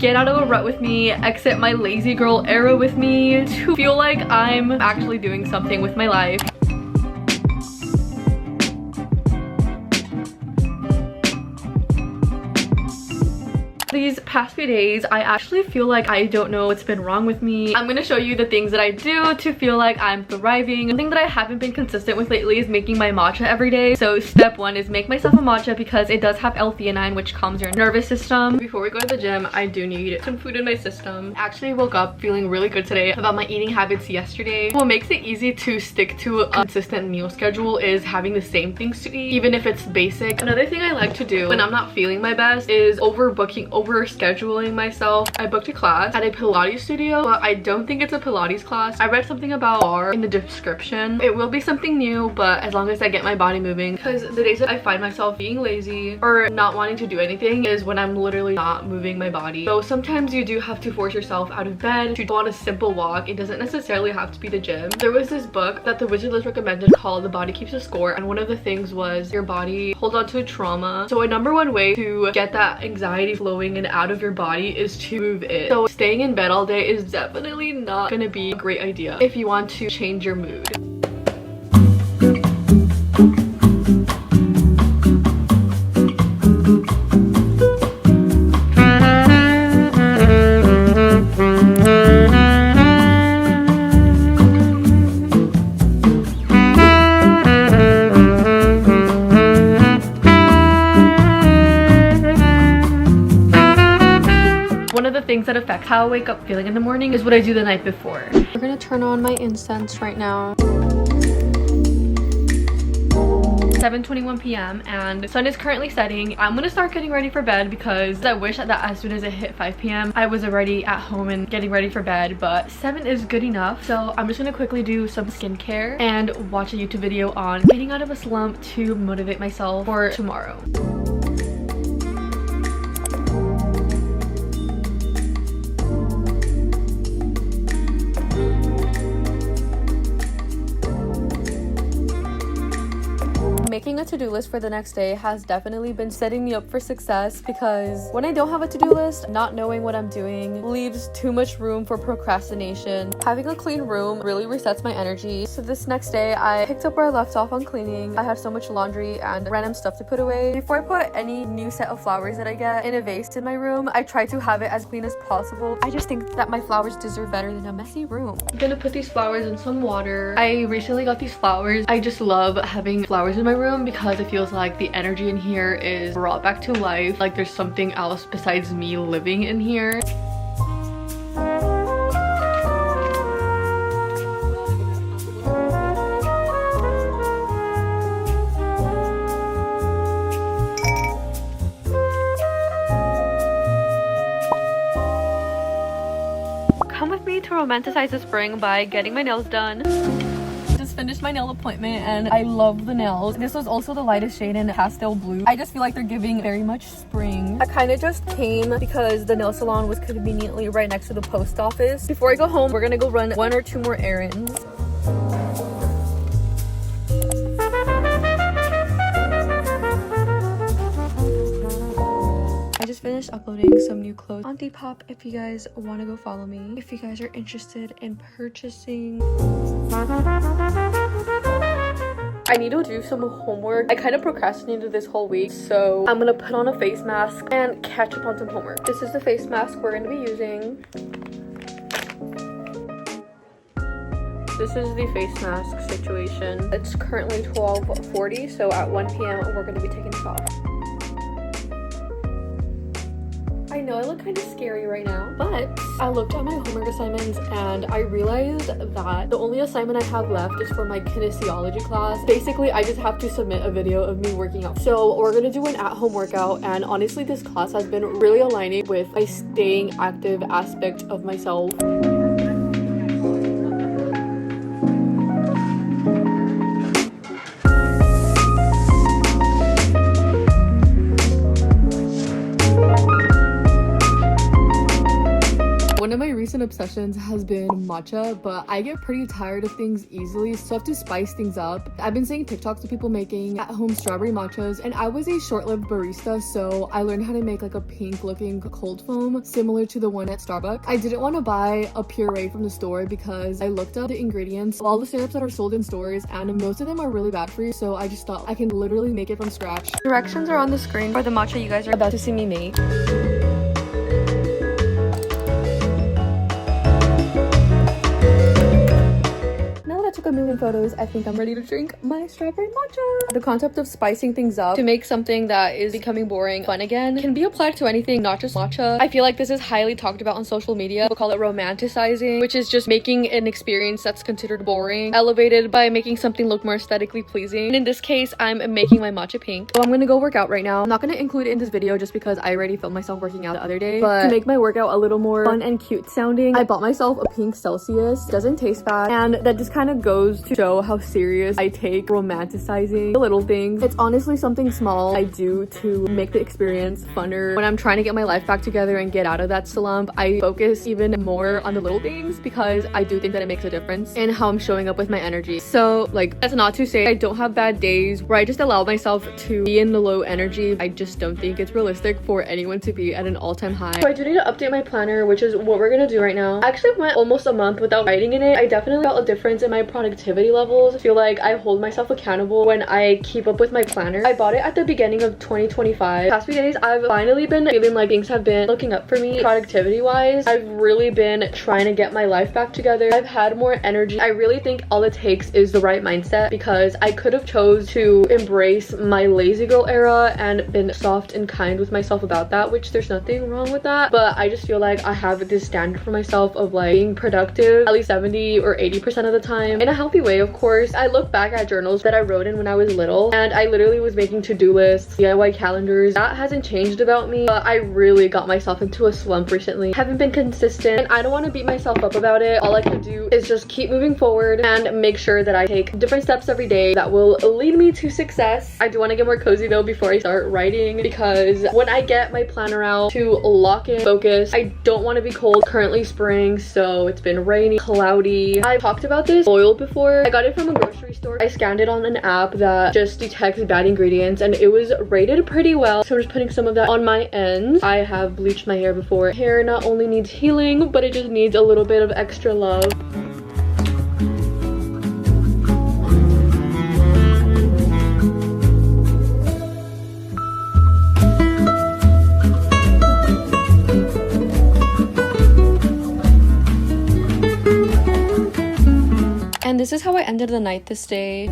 get out of a rut with me, exit my lazy girl era with me, to feel like I'm actually doing something with my life. These past few days, I actually feel like I don't know what's been wrong with me. I'm gonna show you the things that I do to feel like I'm thriving. One thing that I haven't been consistent with lately is making my matcha every day. So step one is make myself a matcha because it does have L-theanine, which calms your nervous system. Before we go to the gym, I do need some food in my system. Actually woke up feeling really good today about my eating habits yesterday. What makes it easy to stick to a consistent meal schedule is having the same things to eat, even if it's basic. Another thing I like to do when I'm not feeling my best is over scheduling myself. I booked a class at a Pilates studio, but I don't think it's a Pilates class. I read something about bar in the description. It will be something new, but as long as I get my body moving, because the days that I find myself being lazy or not wanting to do anything is when I'm literally not moving my body. So sometimes you do have to force yourself out of bed to go on a simple walk. It doesn't necessarily have to be the gym. There was this book that the Wizard List recommended called The Body Keeps a Score, and one of the things was your body holds on to trauma. So a number one way to get that anxiety flowing and out of your body is to move it. So staying in bed all day is definitely not gonna be a great idea if you want to change your mood. One of the things that affects how I wake up feeling in the morning is what I do the night before. We're gonna turn on my incense right now. 7:21 p.m. and the sun is currently setting. I'm gonna start getting ready for bed because I wish that as soon as it hit 5 p.m. I was already at home and getting ready for bed, but 7 is good enough. So I'm just gonna quickly do some skincare and watch a YouTube video on getting out of a slump to motivate myself for tomorrow. Making a to-do list for the next day has definitely been setting me up for success because when I don't have a to-do list, not knowing what I'm doing leaves too much room for procrastination. Having a clean room really resets my energy. So this next day, I picked up where I left off on cleaning. I had so much laundry and random stuff to put away. Before I put any new set of flowers that I get in a vase in my room, I try to have it as clean as possible. I just think that my flowers deserve better than a messy room. I'm gonna put these flowers in some water. I recently got these flowers. I just love having flowers in my room because it feels like the energy in here is brought back to life, like there's something else besides me living in here. Come with me to romanticize the spring by getting my nails done. Finished my nail appointment and I love the nails. This was also the lightest shade in pastel blue. I just feel like they're giving very much spring. I kind of just came because the nail salon was conveniently right next to the post office. Before I go home, we're gonna go run 1 or 2 more errands. I just finished uploading some new clothes on Depop if you guys want to go follow me. If you guys are interested in purchasing. I need to do some homework. I kind of procrastinated this whole week, so I'm gonna put on a face mask and catch up on some homework. This is the face mask we're gonna be using. This is the face mask situation. It's currently 12:40, so at 1 p.m. we're gonna be taking this off. I know I look kind of scary right now, but I looked at my homework assignments and I realized that the only assignment I have left is for my kinesiology class. Basically, I just have to submit a video of me working out. So we're gonna do an at-home workout, and honestly, this class has been really aligning with my staying active aspect of myself. One of my recent recent obsessions has been matcha, but I get pretty tired of things easily, so I have to spice things up. I've been seeing TikToks of people making at-home strawberry matchas, and I was a short-lived barista, so I learned how to make like a pink-looking cold foam similar to the one at Starbucks. I didn't want to buy a puree from the store because I looked up the ingredients, all the syrups that are sold in stores, and most of them are really bad for you, so I just thought I can literally make it from scratch. Directions are on the screen for the matcha you guys are about to see me make. Took a million photos. I think I'm ready to drink my strawberry matcha. The concept of spicing things up to make something that is becoming boring fun again can be applied to anything, not just matcha. I feel like this is highly talked about on social media. People call it romanticizing, which is just making an experience that's considered boring elevated by making something look more aesthetically pleasing. And in this case, I'm making my matcha pink. So I'm gonna go work out right now. I'm not gonna include it in this video just because I already filmed myself working out the other day, but to make my workout a little more fun and cute sounding, I bought myself a pink Celsius. It doesn't taste bad, and that just kind of goes to show how serious I take romanticizing the little things. It's honestly something small I do to make the experience funner. When I'm trying to get my life back together and get out of that slump, I focus even more on the little things because I do think that it makes a difference in how I'm showing up with my energy. So like, that's not to say I don't have bad days where I just allow myself to be in the low energy. I just don't think it's realistic for anyone to be at an all-time high. So I do need to update my planner, which is what we're gonna do right now. I actually went almost a month without writing in it. I definitely felt a difference in my productivity levels. I feel like I hold myself accountable when I keep up with my planner. I bought it at the beginning of 2025. Past few days I've finally been feeling like things have been looking up for me productivity wise. I've really been trying to get my life back together. I've had more energy. I really think all it takes is the right mindset, because I could have chose to embrace my lazy girl era and been soft and kind with myself about that, which there's nothing wrong with that, but I just feel like I have this standard for myself of like being productive at least 70 or 80% of the time in a healthy way, of course. I look back at journals that I wrote in when I was little, and I literally was making to-do lists, DIY calendars. That hasn't changed about me, but I really got myself into a slump recently. Haven't been consistent, and I don't want to beat myself up about it. All I can do is just keep moving forward and make sure that I take different steps every day that will lead me to success. I do want to get more cozy though before I start writing, because when I get my planner out to lock in focus, I don't want to be cold. Currently spring, so it's been rainy, cloudy. I've talked about this oil before. I got it from a grocery store. I scanned it on an app that just detects bad ingredients, and it was rated pretty well, so I'm just putting some of that on my ends. I have bleached my hair before. Hair not only needs healing, but it just needs a little bit of extra love. And this is how I ended the night this day.